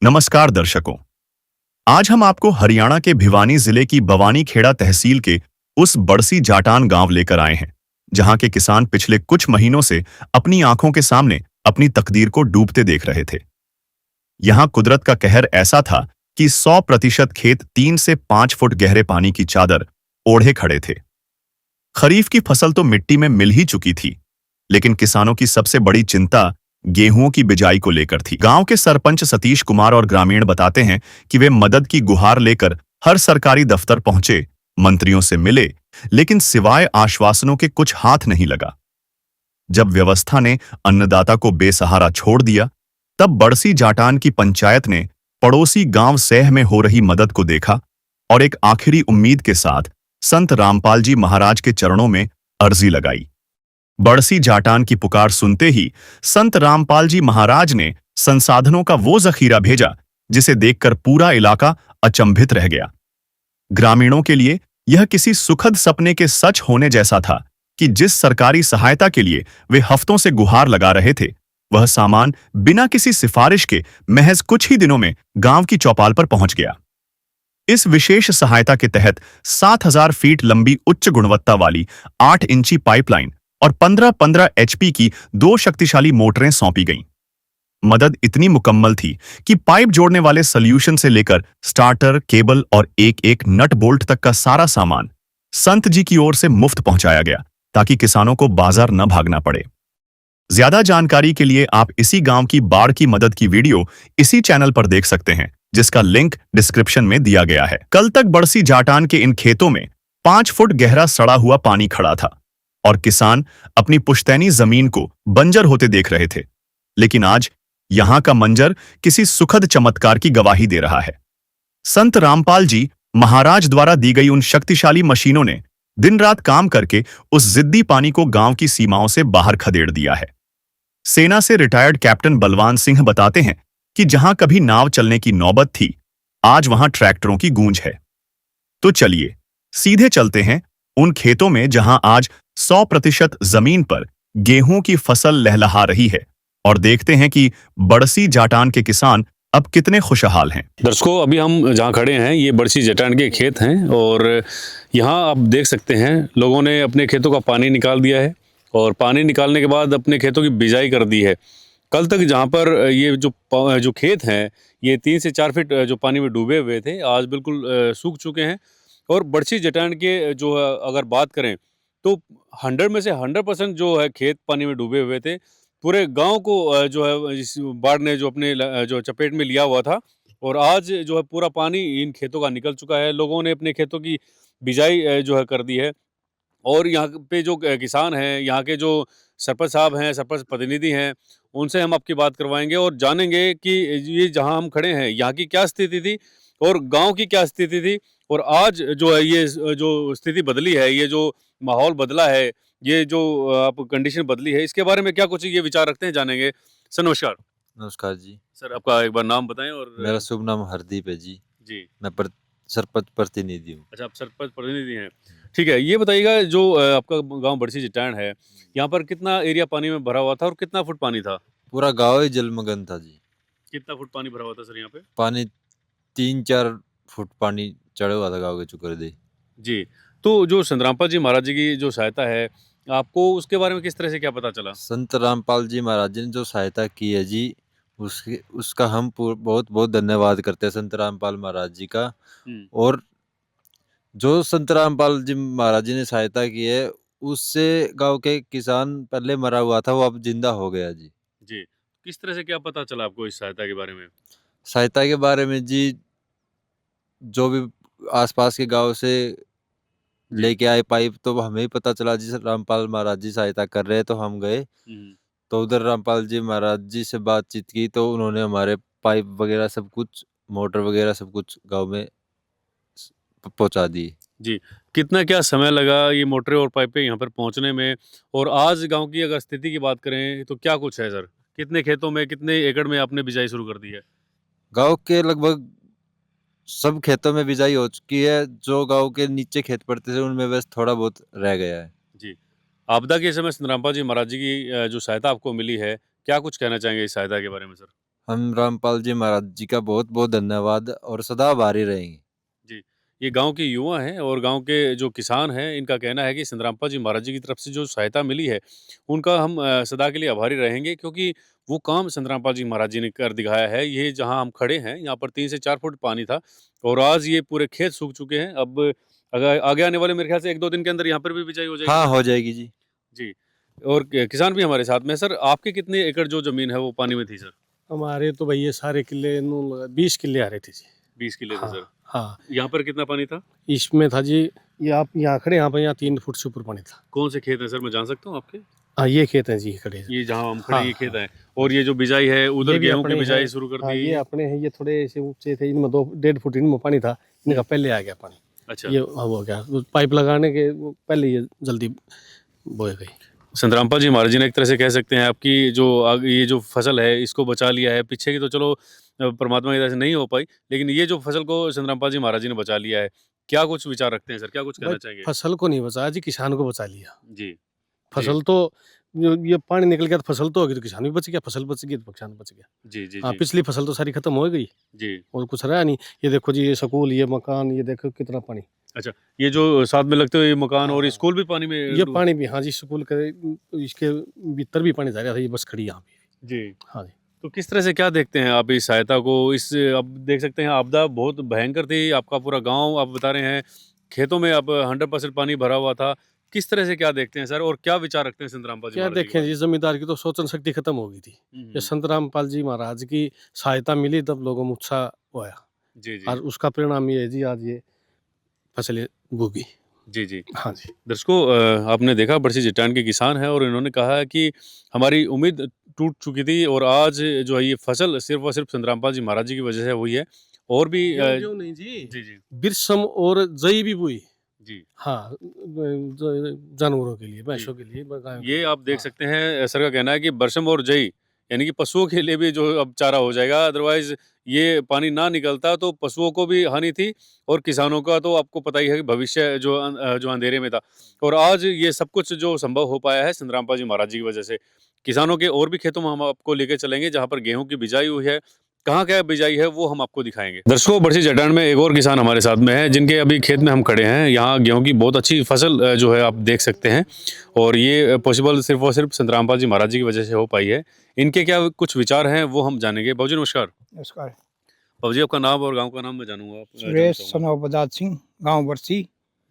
नमस्कार दर्शकों। आज हम आपको हरियाणा के भिवानी जिले की बवानी खेड़ा तहसील के उस बड़सी जाटान गांव लेकर आए हैं, जहां के किसान पिछले कुछ महीनों से अपनी आंखों के सामने अपनी तकदीर को डूबते देख रहे थे। यहां कुदरत का कहर ऐसा था कि 100% खेत 3 से 5 फुट गहरे पानी की चादर ओढ़े खड़े थे। खरीफ की फसल तो मिट्टी में मिल ही चुकी थी, लेकिन किसानों की सबसे बड़ी चिंता गेहूं की बिजाई को लेकर थी। गांव के सरपंच सतीश कुमार और ग्रामीण बताते हैं कि वे मदद की गुहार लेकर हर सरकारी दफ्तर पहुंचे, मंत्रियों से मिले, लेकिन सिवाय आश्वासनों के कुछ हाथ नहीं लगा। जब व्यवस्था ने अन्नदाता को बेसहारा छोड़ दिया, तब बड़सी जाटान की पंचायत ने पड़ोसी गांव सैह में हो रही मदद को देखा और एक आखिरी उम्मीद के साथ संत रामपाल जी महाराज के चरणों में अर्जी लगाई। बड़सी जाटान की पुकार सुनते ही संत रामपाल जी महाराज ने संसाधनों का वो जखीरा भेजा जिसे देखकर पूरा इलाका अचंभित रह गया। ग्रामीणों के लिए यह किसी सुखद सपने के सच होने जैसा था कि जिस सरकारी सहायता के लिए वे हफ्तों से गुहार लगा रहे थे, वह सामान बिना किसी सिफारिश के महज कुछ ही दिनों में गांव की चौपाल पर पहुंच गया। इस विशेष सहायता के तहत 7,000 फीट लंबी उच्च गुणवत्ता वाली 8 इंची पाइपलाइन और 15-15 एचपी की 2 शक्तिशाली मोटरें सौंपी गईं। मदद इतनी मुकम्मल थी कि पाइप जोड़ने वाले सॉल्यूशन से लेकर स्टार्टर, केबल और एक-एक नट बोल्ट तक का सारा सामान संत जी की ओर से मुफ्त पहुंचाया गया, ताकि किसानों को बाजार न भागना पड़े। ज्यादा जानकारी के लिए आप इसी गांव की बाढ़ की मदद की वीडियो इसी चैनल पर देख सकते हैं, जिसका लिंक डिस्क्रिप्शन में दिया गया है। कल तक बड़सी जाटान के इन खेतों में 5 फुट गहरा सड़ा हुआ पानी खड़ा था और किसान अपनी पुश्तैनी जमीन को बंजर होते देख रहे थे। लेकिन आज यहां का मंजर किसी सुखद चमत्कार की गवाही दे रहा है। संत रामपाल जी महाराज द्वारा दी गई उन शक्तिशाली मशीनों ने दिन रात काम करके उस जिद्दी पानी को गांव की सीमाओं से बाहर खदेड़ दिया है। सेना से रिटायर्ड कैप्टन बलवान सिंह बताते हैं कि जहां कभी नाव चलने की नौबत थी, आज वहां ट्रैक्टरों की गूंज है। तो चलिए सीधे चलते हैं उन खेतों में जहां आज 100% जमीन पर गेहूं की फसल लहलहा रही है, और देखते हैं कि बड़सी जाटान के किसान अब कितने खुशहाल हैं। दर्शकों, अभी हम जहाँ खड़े हैं ये बड़सी जाटान के खेत हैं और यहाँ आप देख सकते हैं लोगों ने अपने खेतों का पानी निकाल दिया है और पानी निकालने के बाद अपने खेतों की बिजाई कर दी है। कल तक जहाँ पर ये जो खेत हैं ये 3 से 4 फीट जो पानी में डूबे हुए थे, आज बिल्कुल सूख चुके हैं। और बड़सी जाटान के जो है अगर बात करें तो 100 में से 100% जो है खेत पानी में डूबे हुए थे। पूरे गांव को जो है इस बाढ़ ने जो अपने जो चपेट में लिया हुआ था और आज जो है पूरा पानी इन खेतों का निकल चुका है। लोगों ने अपने खेतों की बिजाई जो है कर दी है और यहाँ पे जो किसान हैं, यहाँ के जो सरपंच साहब हैं, सरपंच प्रतिनिधि हैं, उनसे हम आपकी बात करवाएंगे और जानेंगे कि ये जहाँ हम खड़े हैं यहाँ की क्या स्थिति थी और गांव की क्या स्थिति थी और आज जो है ये जो स्थिति बदली है, ये जो माहौल बदला है, ये जो आप कंडीशन बदली है, इसके बारे में क्या कुछ ये विचार रखते हैं, जानेंगे। सर नमस्कार। नमस्कार जी। सर आपका एक बार नाम बताएं। और मेरा शुभ नाम हरदीप है जी। जी। मैं सरपंच प्रतिनिधि हूँ। अच्छा, आप सरपंच प्रतिनिधि हैं। ठीक है, ये बताइएगा जो आपका गांव बड़सी जाटान है, यहाँ पर कितना एरिया पानी में भरा हुआ था और कितना फुट पानी था? पूरा गाँव ही जलमग्न था जी। कितना फुट पानी भरा हुआ था सर यहाँ पे? पानी 3-4 फुट पानी चढ़ा हुआ था गाँव के चुकर दे। जी। तो जो संतरामपाल जी महाराज जी की जो सहायता है, आपको उसके बारे में किस तरह से क्या पता चला? संत रामपाल जी महाराज जी ने जो सहायता की है जी, उसका हम बहुत-बहुत धन्यवाद करते हैं संत रामपाल महाराज जी का। हुँ। और जो संत रामपाल जी महाराज जी ने सहायता की है, उससे गाँव के किसान पहले मरा हुआ था, वो अब जिंदा हो गया जी। जी। किस तरह से क्या पता चला आपको इस सहायता के बारे में? सहायता के बारे में जी, जो भी आसपास के गाँव से जी। लेके आए पाइप, तो हमें ही पता चला जी रामपाल महाराज जी सहायता कर रहे हैं, तो हम गए। हुँ। तो उधर रामपाल जी महाराज जी से बातचीत की, तो उन्होंने हमारे पाइप वगैरह सब कुछ, मोटर वगैरह सब कुछ गाँव में पहुँचा दी। जी। कितना क्या समय लगा ये मोटरें और पाइपें यहाँ पर पहुँचने में? और आज गाँव की अगर स्थिति की बात करें तो क्या कुछ है सर? कितने खेतों में, कितने एकड़ में आपने बिजाई शुरू कर दी है? गाँव के लगभग सब खेतों में बिजाई हो चुकी है, जो गाँव के नीचे खेत पड़ते थे उनमें बस थोड़ा बहुत रह गया है। जी। आपदा के समय संतरामपाल जी महाराज जी की जो सहायता आपको मिली है, क्या कुछ कहना चाहेंगे इस सहायता के बारे में सर? हम रामपाल जी महाराज जी का बहुत बहुत धन्यवाद और सदा आभारी रहेंगे। जी, ये गांव के युवा हैं और गांव के जो किसान हैं, इनका कहना है कि संतरामपाल जी महाराज जी की तरफ से जो सहायता मिली है, उनका हम सदा के लिए आभारी रहेंगे, क्योंकि वो काम संतरामपाल जी महाराज जी ने कर दिखाया है। ये जहां हम खड़े हैं, यहाँ पर 3 से 4 फुट पानी था और आज ये पूरे खेत सूख चुके हैं। अब अगर आगे आने वाले मेरे ख्याल से 1-2 दिन के अंदर यहाँ पर भी बिजाई हो जाएगी हाँ, सर? हो जाएगी जी। जी, और किसान भी हमारे साथ में हैं। सर, आपके कितने एकड़ जो ज़मीन है, वो पानी में थी सर? हमारे तो भैया सारे किले 20 किले आ रहे थे जी। 20 किले थे हाँ, सर। हाँ। यहाँ पर कितना पानी था? इसमें था जी, ये आप यहाँ खड़े, यहाँ पर यहाँ 3 फुट से ऊपर पानी था। कौन से खेत हैं सर, मैं जान सकता हूँ आपके? हाँ, ये खेत हैं जी खड़े। ये जहाँ हम खड़े हाँ, ये खेत हाँ। है, और ये जो बिजाई है उधर ये भी गेहूं की अपने बिजाई हैं। शुरू कर हाँ, दी। ये अपने हैं, ये थोड़े से ऊंचे थे, इनमें 2 डेढ़ फुट इनमें पानी था, इनका पहले आ गया पानी। अच्छा, ये हो गया, वो पाइप लगाने के वो पहले ये जल्दी बोए गई। संतरामपाल जी महाराज जी ने एक तरह से कह सकते हैं आपकी जो ये जो फसल है इसको बचा लिया है। पीछे की तो चलो परमात्मा की तरह से नहीं हो पाई, लेकिन ये जो फसल को संतरामपाल जी महाराज जी ने बचा लिया है। क्या कुछ विचार रखते हैं सर, क्या कुछ कहना भाई चाहेंगे? फसल को नहीं बचाया जी, किसान को बचा लिया। जी, जी, फसल तो ये पानी निकल गया तो फसल तो होगी, तो किसान भी बच गया, फसल बच गई तो किसान बच गया। जी, जी, हाँ, जी, पिछली फसल तो सारी खत्म हो गई जी। और कुछ रहा नहीं। ये देखो जी, ये स्कूल, ये मकान, ये देखो कितना पानी। अच्छा, ये जो साथ में लगते हुए ये मकान हाँ, और हाँ। स्कूल भी पानी में ये पानी भी, हाँ जी, स्कूल के इसके भीतर भी पानी जा रहा था, ये बस खड़ी यहाँ पे। जी। हाँ जी। तो किस तरह से क्या देखते हैं आप इस सहायता को? इस अब देख सकते हैं आपदा बहुत भयंकर थी, आपका पूरा गाँव आप बता रहे हैं, खेतों में अब 100% पानी भरा हुआ था। किस तरह से क्या देखते हैं सर, और क्या विचार रखते हैं संतरामपाल जी क्या महाराज जी के देखें बारे जी, में? जमींदार की तो सोचन शक्ति खत्म हो गई थी। ये संत रामपाल जी महाराज की सहायता मिली तब लोगों में उत्साह हुआ, जी, जी। और उसका परिणाम ये है जी, आज ये फसलें भूगी। जी, जी। हाँ जी। दर्शकों, आपने देखा बड़सी जटान के किसान हैं और इन्होंने कहा है कि हमारी उम्मीद टूट चुकी थी और आज जो है ये फसल सिर्फ़ और सिर्फ़ संतरामपाल जी महाराज जी की वजह से हुई है। और भी गेहूं नहीं जी, जी, जी। बिरसम और जई भी बुई। जी। हाँ, जानवरों के लिए, भैंसों के लिए, गायों के ये लिए। आप देख हाँ। सकते हैं, सर का कहना है कि बरसम और जई यानी कि पशुओं के लिए भी जो अब चारा हो जाएगा, अदरवाइज़ ये पानी ना निकलता तो पशुओं को भी हानि थी और किसानों का तो आपको पता ही है कि भविष्य जो अंधेरे में था। और आज ये सब कुछ जो संभव हो पाया है संतरामपाल जी महाराज जी की वजह से। किसानों के और भी खेतों में हम आपको लेके चलेंगे जहाँ पर गेहूँ की बिजाई हुई है। कहाँ क्या बिजाई है वो हम आपको दिखाएँगे। दर्शकों, बड़सी जटान में एक और किसान हमारे साथ में हैं जिनके अभी खेत में हम खड़े हैं। यहाँ गेहूँ की बहुत अच्छी फसल जो है आप देख सकते हैं और ये पॉसिबल सिर्फ़ और सिर्फ़ संतरामपाल जी महाराज जी की वजह से हो पाई है। इनके क्या कुछ विचार हैं वो हम जानेंगे। बाबू जी नमस्कार। नमस्कार। बाबू जी आपका नाम और गाँव का नाम मैं जानूँगा जानना सुरेश चाहूँगा। सन ऑफ बजाज सिंह, गाँव बरसी,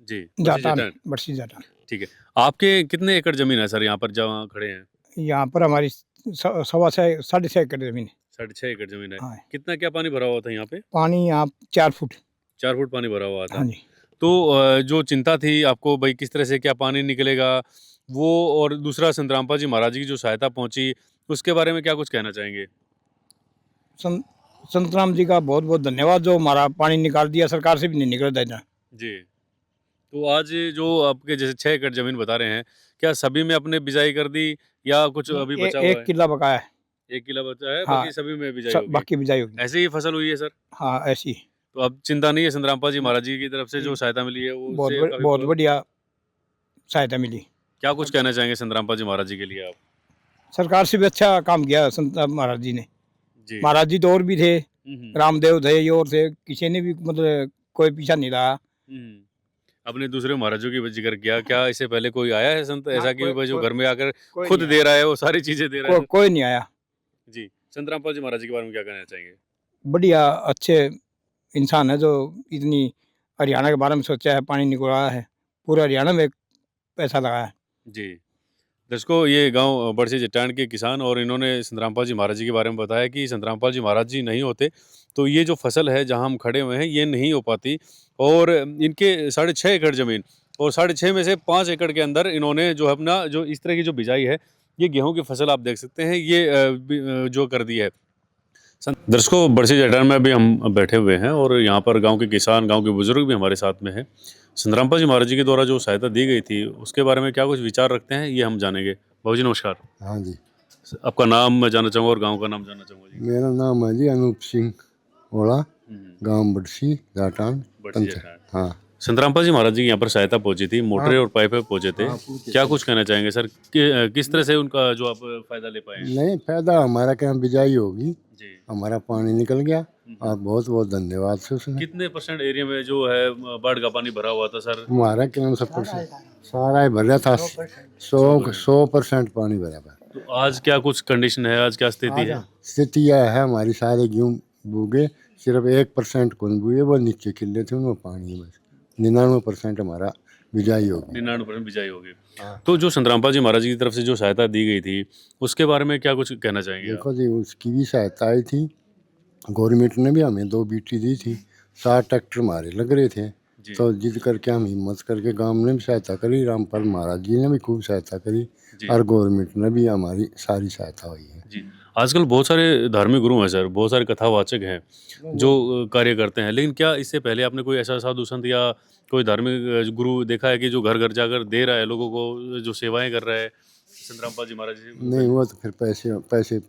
जी, बड़सी जाटान, जटान। बरसी जाटान। ठीक है। आपके कितने एकड़ ज़मीन है सर यहाँ पर जहाँ खड़े हैं? यहाँ पर हमारी सवा 6.5 एकड़ जमीन है। 6.5 एकड़ ज़मीन है। हाँ, कितना क्या पानी भरा हुआ था यहाँ पे? पानी यहाँ 4 फुट। 4 फुट पानी भरा हुआ था। हाँ जी। तो जो चिंता थी आपको भई किस तरह से क्या पानी निकलेगा, वो और दूसरा संतरामपाल जी महाराज जी की जो सहायता पहुँची, उसके बारे में क्या कुछ कहना चाहेंगे? संत राम जी का बहुत बहुत धन्यवाद, जो हमारा पानी निकाल दिया, सरकार से भी नहीं निकल देना। जी। तो आज जो आपके जैसे 6 एकड़ ज़मीन बता रहे हैं, क्या सभी में आपने बिजाई कर दी या कुछ अभी बचा हुआ एक है? किला बकाया है। 1 किला बचा है, हाँ, बाकी सभी में बिजाई होगी। बाकी बिजाई होगी। ऐसे ही फसल हुई है सर? हाँ, ऐसी तो अब चिंता नहीं है, संतरामपाल जी महाराज जी की तरफ से जो सहायता मिली है वो उससे काफ़ी बहुत बढ़िया सहायता मिली। क्या कुछ कहना चाहेंगे संतरामपाल जी महाराज जी के लिए आप? सरकार से भी अच्छा काम किया संत महाराज जी ने। जी। महाराज जी तो और भी थे, हुँ। रामदेव थे, ये और थे, किसी ने भी मतलब कोई पीछा नहीं रहा। हुँ। आपने दूसरे महाराजों की ज़िक्र किया, क्या इससे पहले कोई आया है संत ऐसा कि भाई जो घर में आकर खुद दे रहा है, वो सारी चीज़ें दे रहा है? कोई नहीं आया। जी। संतरामपाल जी महाराज जी के बारे में क्या कहना चाहेंगे? बढ़िया अच्छे इंसान है, जो इतनी हरियाणा के बारे में सोचा है, पानी निकलवाया है, पूरा हरियाणा में पैसा लगाया है। जी। दर्शकों, ये गाँव बड़सी जटान के किसान और इन्होंने संतरामपाल जी महाराज जी के बारे में बताया कि संतरामपाल जी महाराज जी नहीं होते, तो ये जो फसल है जहाँ हम खड़े हुए हैं, ये नहीं हो पाती। और इनके 6.5 एकड़ ज़मीन और 6.5 में से 5 एकड़ के अंदर इन्होंने जो अपना जो इस तरह की जो बिजाई है, ये गेहूँ की फसल आप देख सकते हैं, ये जो कर दी है। दर्शकों, बड़सी जटान में अभी हम बैठे हुए हैं और यहाँ पर गाँव के किसान, गाँव के बुजुर्ग भी हमारे साथ में हैं। संतरामपाल जी महाराज जी के द्वारा जो सहायता दी गई थी, उसके बारे में क्या कुछ विचार रखते हैं, ये हम जानेंगे। बाबू जी नमस्कार। हाँ जी, आपका नाम मैं जानना चाहूँगा और गाँव का नाम जानना चाहूँगा जी। मेरा नाम है जी अनूप सिंह ओला, हुँ, गांव बड़सी जाटान बड़सी पंचायत। जटान। हाँ, संतरामपाल जी महाराज जी की यहाँ पर सहायता पहुंची थी, मोटरें और पाइपें पहुंचे थे। हाँ, पूछे क्या थे। कुछ कहना चाहेंगे सर किस तरह से उनका जो आप फायदा ले पाए हैं? नहीं, फायदा हमारा क्या बिजाई होगी, जी हमारा पानी निकल गया और बहुत बहुत धन्यवाद से उसने। कितने परसेंट एरिया में जो है बाढ़ का पानी भरा हुआ था सर? हमारा क्या 100% सारा ही भरा था, 100% पानी भरा था। तो आज क्या कुछ कंडीशन है, आज क्या स्थिति है? स्थिति यह है हमारी सारे गेहूँ बूगे, सिर्फ 1% कौन बूए, वो नीचे खिले थे उनमें पानी है बस। 99% हमारा बिजाई होगी। 99% बिजाई होगी। हाँ। तो जो संतरामपाल जी महाराज जी की तरफ से जो सहायता दी गई थी, उसके बारे में क्या कुछ कहना चाहेंगे आप? देखो जी, उसकी भी सहायता आई थी, गवर्नमेंट ने भी हमें 2 बीटी दी थी, 7 ट्रैक्टर हमारे लग रहे थे, जी तो जिद करके हम हिम्मत करके गांव ने भी सहायता करी, रामपाल महाराज जी ने भी खूब सहायता करी जी और गवर्नमेंट ने भी हमारी सारी सहायता हुई है। जी। आजकल बहुत सारे धार्मिक गुरु हैं सर, बहुत सारे कथावाचक हैं जो कार्य करते हैं, लेकिन क्या इससे पहले आपने कोई ऐसा साधु संत या कोई धार्मिक गुरु देखा है कि जो घर घर जाकर दे रहा है लोगों को, जो सेवाएं कर रहा है संतरामपाल जी महाराज जी? नहीं, वो तो फिर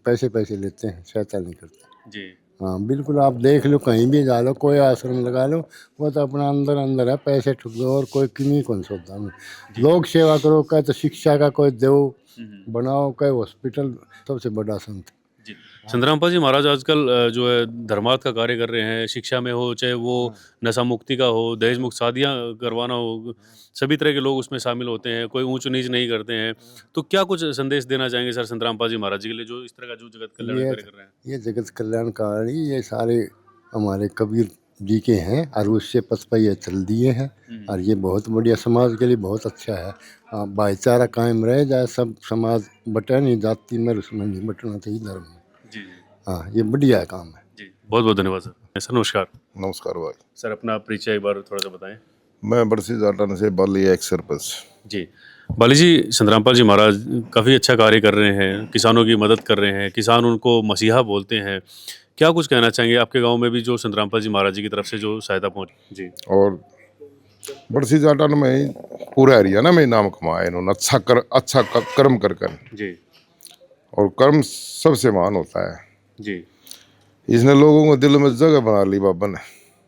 पैसे लेते हैं, सहायता नहीं करते। जी हाँ बिल्कुल, आप देख लो, कहीं भी जा लो, कोई आश्रम लगा लो, वो तो अपना अंदर अंदर है, पैसे ठुक दो और कोई किन्हीं कौन सोचता में। लोग सेवा करो, कहे तो शिक्षा का कोई दो बनाओ, कहे हॉस्पिटल, सबसे बड़ा संत। जी। संतरामपाल जी महाराज आजकल जो है धर्मार्थ का कार्य कर रहे हैं, शिक्षा में हो, चाहे वो नशा मुक्ति का हो, दहेज मुक्त शादियाँ करवाना हो, सभी तरह के लोग उसमें शामिल होते हैं, कोई ऊंच नीच नहीं करते हैं। तो क्या कुछ संदेश देना चाहेंगे सर संतरामपाल जी महाराज जी के लिए, जो इस तरह का जो जगत कल्याण ये कार्य कर रहे हैं? ये जगत कल्याणकारी, ये सारे हमारे कबीर जी के हैं और उससे पचपैया चल दिए हैं, और ये बहुत बढ़िया, समाज के लिए बहुत अच्छा है। भाईचारा कायम रह जाए, सब समाज बटे नहीं, जाति में उसमें नहीं बटना चाहिए, धर्म में। जी जी हाँ, ये बढ़िया काम है। जी। बहुत बहुत धन्यवाद सर। सर नमस्कार। नमस्कार भाई, सर अपना परिचय एक बार थोड़ा सा बताएं। मैं बरसी जाटन से बाली एक्स सरपंच। जी बाली जी, संतरामपाल जी महाराज काफ़ी अच्छा कार्य कर रहे हैं, किसानों की मदद कर रहे हैं, किसान उनको मसीहा बोलते हैं। क्या कुछ कहना चाहेंगे आपके गांव में भी जो संतरामपाल जी महाराज जी की तरफ से जो सहायता पहुंच? जी और बरसी जाटन में ही पूरा हरियाणा में ही नाम कमाया इन्होंने, अच्छा कर्म कर कर, जी और कर्म सबसे महान होता है। जी इसने लोगों को दिल में जगह बना ली बाबा ने।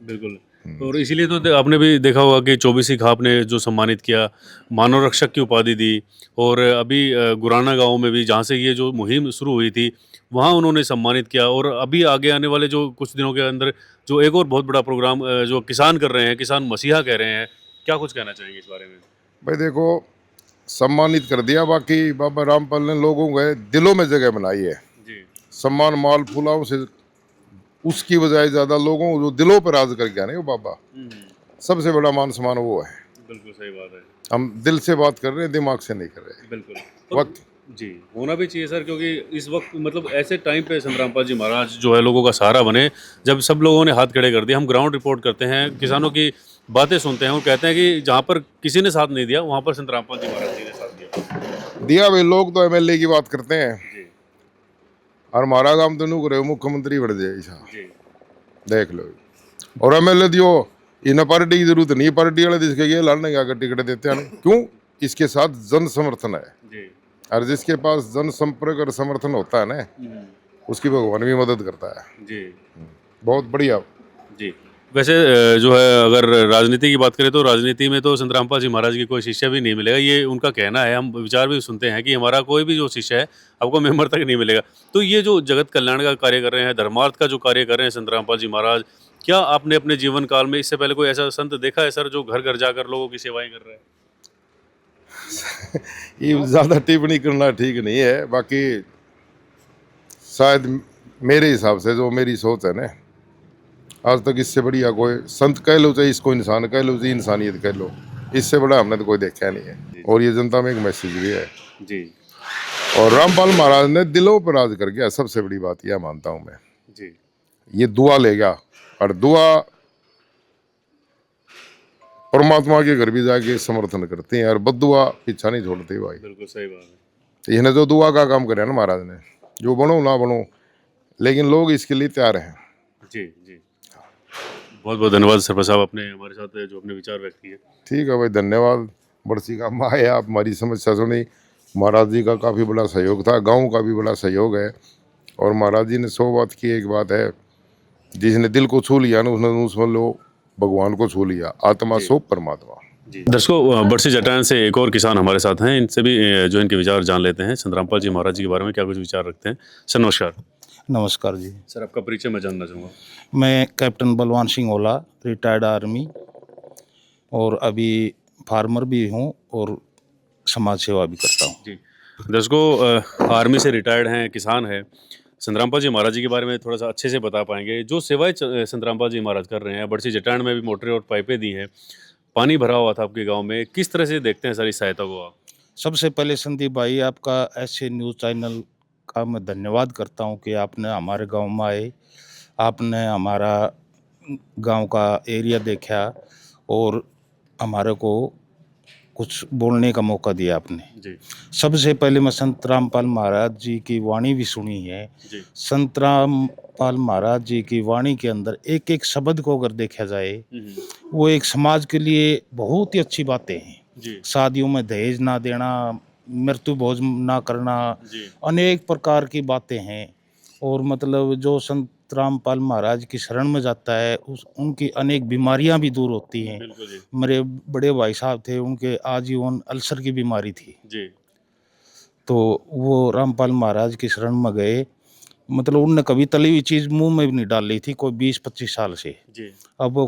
बिल्कुल। और इसीलिए तो आपने भी देखा होगा कि 24 खाप ने जो सम्मानित किया, मानव रक्षक की उपाधि दी, और अभी गुराना गांव में भी, जहां से ये जो मुहिम शुरू हुई थी, वहां उन्होंने सम्मानित किया। और अभी आगे आने वाले जो कुछ दिनों के अंदर जो एक और बहुत बड़ा प्रोग्राम जो किसान कर रहे हैं, किसान मसीहा कह रहे हैं, क्या कुछ कहना चाहेंगे इस बारे में? भाई देखो, सम्मानित कर दिया, बाकी बाबा रामपाल ने लोगों के दिलों में जगह बनाई है। जी सम्मान माल फुलाओं से उसकी बजाय ज्यादा लोगों को जो दिलों पर राज कर गया नहीं वो बाबा, सबसे बड़ा मान सम्मान वो है। बिल्कुल सही बात है। हम दिल से बात कर रहे हैं, दिमाग से नहीं कर रहे। बिल्कुल वक्त जी होना भी चाहिए सर, क्योंकि इस वक्त मतलब ऐसे टाइम पे संतरामपाल जी महाराज जो है लोगों का सहारा बने, जब सब लोगों ने हाथ खड़े कर दिए। हम ग्राउंड रिपोर्ट करते हैं, किसानों की बातें सुनते हैं, वो कहते हैं कि जहाँ पर किसी ने साथ नहीं दिया, वहाँ पर संतरामपाल जी महाराज जी ने साथ दिया भाई, लोग तो एमएलए की बात करते हैं, जी और हमारा काम तो नू करे मुख्यमंत्री बढ़ जाए ऐसा, जी देख लो। और एमएलए दियो, इन पार्टी की जरूरत नहीं, पार्टी वाले जिसके ये लड़ने का टिकट देते हैं, क्यों? इसके साथ जन समर्थन है, जी और जिसके पास जन संपर्क और समर्थन होता है ना, उसकी भगवान भी मदद करता है। जी बहुत बढ़िया। जी। वैसे जो है अगर राजनीति की बात करें तो राजनीति में तो संतरामपाल जी महाराज की कोई शिष्य भी नहीं मिलेगा, ये उनका कहना है। हम विचार भी सुनते हैं कि हमारा कोई भी जो शिष्य है आपको मेंबर तक नहीं मिलेगा। तो ये जो जगत कल्याण का कार्य कर रहे हैं, धर्मार्थ का जो कार्य कर रहे हैं संतरामपाल जी महाराज, क्या आपने अपने जीवन काल में इससे पहले कोई ऐसा संत देखा है सर जो घर घर जाकर लोगों की सेवाएं कर रहे हैं? ये ज़्यादा टिप्पणी करना ठीक नहीं है, बाकी शायद मेरे हिसाब से जो मेरी सोच है ना, आज तक इससे बढ़िया कोई संत कह लो, चाहे इसको इंसान कह लो, चाहे इंसानियत कह लो, इससे बड़ा हमने तो कोई देखा नहीं है। और ये जनता में एक मैसेज भी है जी और रामपाल महाराज ने दिलों पर राज कर गया, सबसे बड़ी बात यह मानता हूँ मैं। जी ये दुआ ले गया, और दुआ परमात्मा के घर भी जाके समर्थन करते हैं, और बद्दुआ पीछा नहीं छोड़ते भाई। बिल्कुल सही बात है। तो इसने जो दुआ का काम करे ना महाराज ने, जो बनो ना बनो, लेकिन लोग इसके लिए तैयार हैं। जी जी बहुत बहुत धन्यवाद सरपंच साहब, आपने हमारे साथ जो अपने विचार व्यक्त किए। ठीक है भाई, धन्यवाद। बड़सी का माँ है, आप हमारी समस्या सुनी। महाराज जी का काफ़ी बड़ा सहयोग था, गांव का भी बड़ा सहयोग है, और महाराज जी ने 100 बात की। एक बात है, जिसने दिल को छू लिया ना, उसने समझ लो भगवान को छू लिया, आत्मा सो परमात्मा। दर्शकों, बड़सी जटान से एक और किसान हमारे साथ हैं, इनसे भी जो इनके विचार जान लेते हैं। संत रामपाल जी महाराज जी के बारे में क्या कुछ विचार रखते हैं। सर नमस्कार। नमस्कार जी। सर आपका परिचय मैं जानना चाहूँगा। मैं कैप्टन बलवान सिंह ओला, रिटायर्ड आर्मी, और अभी फार्मर भी हूँ और समाज सेवा भी करता हूँ। जी दर्शकों, आर्मी से रिटायर्ड हैं, किसान हैं, संत रामपाल जी महाराज जी के बारे में थोड़ा सा अच्छे से बता पाएंगे। जो सेवाएं संत रामपाल जी महाराज कर रहे हैं, बड़सी जटान में भी मोटरें और पाइपें दी हैं, पानी भरा हुआ था आपके गांव में, किस तरह से देखते हैं सारी सहायता को आप? सबसे पहले संदीप भाई, आपका ऐसे न्यूज़ चैनल का मैं धन्यवाद करता हूँ कि आपने हमारे गांव में आए, आपने हमारा गांव का एरिया देखा और हमारे को कुछ बोलने का मौका दिया आपने। जी सबसे पहले मैं संत रामपाल महाराज जी की वाणी भी सुनी है। जी संत रामपाल महाराज जी की वाणी के अंदर एक एक शब्द को अगर देखा जाए, वो एक समाज के लिए बहुत ही अच्छी बातें हैं। जी शादियों में दहेज ना देना, मृत्यु भोज ना करना, जी अनेक प्रकार की बातें हैं। और मतलब जो संत रामपाल महाराज की शरण में जाता है, उनकी अनेक बीमारियां भी दूर होती हैं। बिल्कुल जी। मेरे बड़े भाई साहब थे, उनके आजीवन अल्सर की बीमारी थी, जी तो वो रामपाल महाराज की शरण में गए। मतलब उनने कभी तली हुई चीज़ मुंह में भी नहीं डाली थी, कोई 20-25 साल से। जी अब वो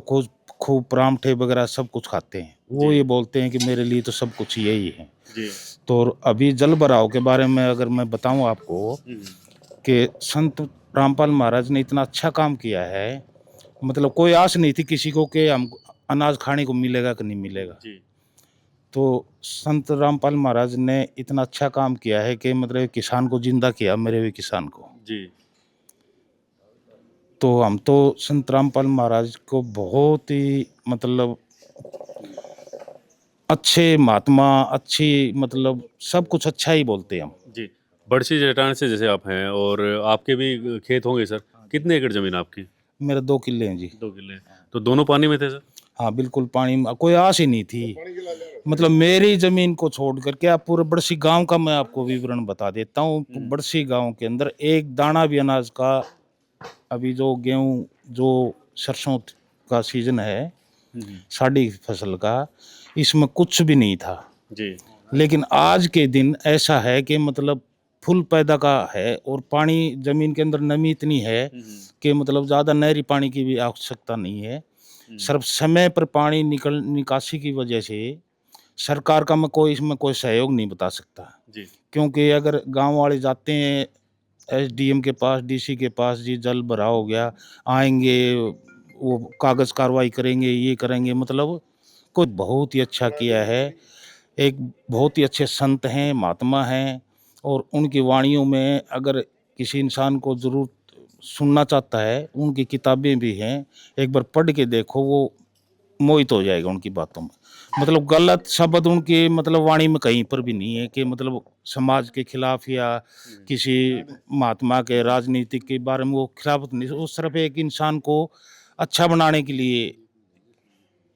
खूब परांठे वगैरह सब कुछ खाते हैं। वो जी। ये बोलते हैं कि मेरे लिए तो सब कुछ यही है। जी तो अभी जल भराव के बारे में अगर मैं बताऊं आपको कि संत रामपाल महाराज ने इतना अच्छा काम किया है, मतलब कोई आस नहीं थी किसी को कि हम अनाज खाने को मिलेगा कि नहीं मिलेगा। जी तो संत रामपाल महाराज ने इतना अच्छा काम किया है कि मतलब किसान को जिंदा किया, मेरे भी किसान को। जी तो हम तो संत रामपाल महाराज को बहुत ही मतलब अच्छे महात्मा, अच्छी मतलब सब कुछ अच्छा ही बोलते हैं हम। जी। बड़सी जटान से जैसे आप हैं और आपके भी खेत होंगे सर, कितने एकड़ जमीन आपकी? मेरे 2 किले हैं जी। 2 किले। तो दोनों पानी में थे सर? हाँ बिल्कुल, पानी में कोई आस ही नहीं थी। मतलब मेरी जमीन को छोड़ करके आप पूरे बड़सी गांव का मैं आपको विवरण बता देता हूँ। बड़सी गांव के अंदर एक दाना भी अनाज का, अभी जो गेहूं, जो सरसों का सीजन है, साड़ी फसल का, इसमें कुछ भी नहीं था। जी लेकिन आज के दिन ऐसा है कि मतलब फुल पैदा का है और पानी जमीन के अंदर नमी इतनी है कि मतलब ज़्यादा नहरी पानी की भी आवश्यकता नहीं है। सिर्फ समय पर पानी निकासी की वजह से सरकार का मैं कोई इसमें कोई सहयोग नहीं बता सकता। जी क्योंकि अगर गांव वाले जाते हैं एसडीएम के पास, डीसी के पास, जी जल भरा हो गया, आएंगे, वो कागज़ कार्रवाई करेंगे, ये करेंगे, मतलब कोई बहुत ही अच्छा किया है। एक बहुत ही अच्छे संत हैं, महात्मा हैं, और उनकी वाणियों में अगर किसी इंसान को ज़रूर सुनना चाहता है, उनकी किताबें भी हैं, एक बार पढ़ के देखो, वो मोहित हो जाएगा उनकी बातों में। मतलब गलत शब्द उनकी मतलब वाणी में कहीं पर भी नहीं है कि मतलब समाज के खिलाफ या किसी महात्मा के राजनीतिक के बारे में वो खिलाफ नहीं, वो सिर्फ एक इंसान को अच्छा बनाने के लिए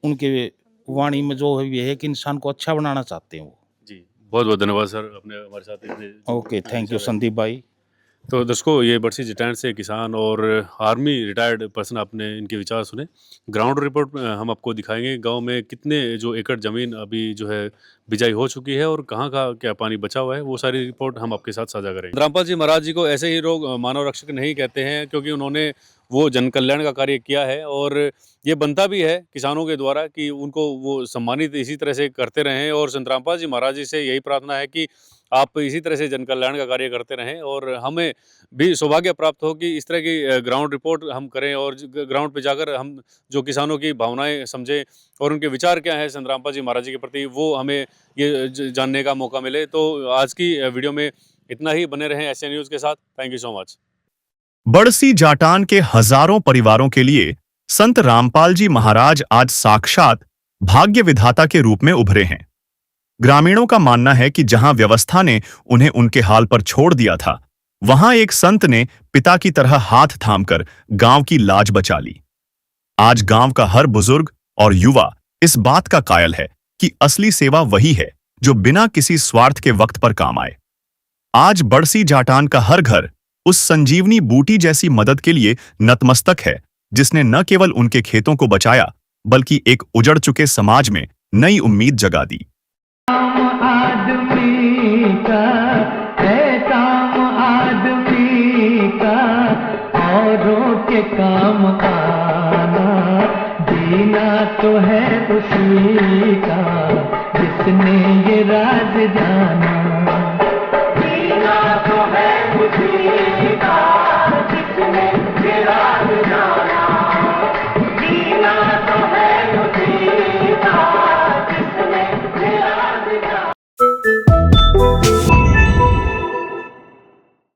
उनके वाणी में जो है ये है कि इंसान को अच्छा बनाना चाहते हैं वो। जी। बहुत बहुत धन्यवाद सर, अपने हमारे साथ इतने ओके, थैंक यू संदीप भाई। तो दर्शकों, ये बड़सी जटान से किसान और आर्मी रिटायर्ड पर्सन, आपने इनके विचार सुने। ग्राउंड रिपोर्ट हम आपको दिखाएंगे गांव में कितने जो एकड़ ज़मीन अभी जो है बिजाई हो चुकी है और कहाँ का क्या पानी बचा हुआ है, वो सारी रिपोर्ट हम आपके साथ साझा करेंगे। रामपाल जी महाराज जी को ऐसे ही लोग मानव रक्षक नहीं कहते हैं, क्योंकि उन्होंने वो जन कल्याण का कार्य किया है और ये बनता भी है किसानों के द्वारा कि उनको वो सम्मानित इसी तरह से करते रहें। और संत रामपाल जी महाराज जी से यही प्रार्थना है कि आप इसी तरह से जन कल्याण का कार्य करते रहें और हमें भी सौभाग्य प्राप्त हो कि इस तरह की ग्राउंड रिपोर्ट हम करें और ग्राउंड पे जाकर हम जो किसानों की भावनाएं समझें और उनके विचार क्या है संत रामपाल जी महाराज जी के प्रति, वो हमें ये जानने का मौका मिले। तो आज की वीडियो में इतना ही। बने रहें एसए न्यूज़ के साथ। Thank you so much. बड़सी जाटान के हजारों परिवारों के लिए संत रामपाल जी महाराज आज साक्षात भाग्य विधाता के रूप में उभरे हैं। ग्रामीणों का मानना है कि जहां व्यवस्था ने उन्हें उनके हाल पर छोड़ दिया था, वहां एक संत ने पिता की तरह हाथ थामकर गांव की लाज बचा ली। आज गांव का हर बुजुर्ग और युवा इस बात का कायल है कि असली सेवा वही है जो बिना किसी स्वार्थ के वक्त पर काम आए। आज बड़सी जाटान का हर घर उस संजीवनी बूटी जैसी मदद के लिए नतमस्तक है, जिसने न केवल उनके खेतों को बचाया बल्कि एक उजड़ चुके समाज में नई उम्मीद जगा दी। आदमी का है काम आदमी का, औरों के काम आना, जीना तो है उसी का जिसने ये राज जाना, जीना तो है उसी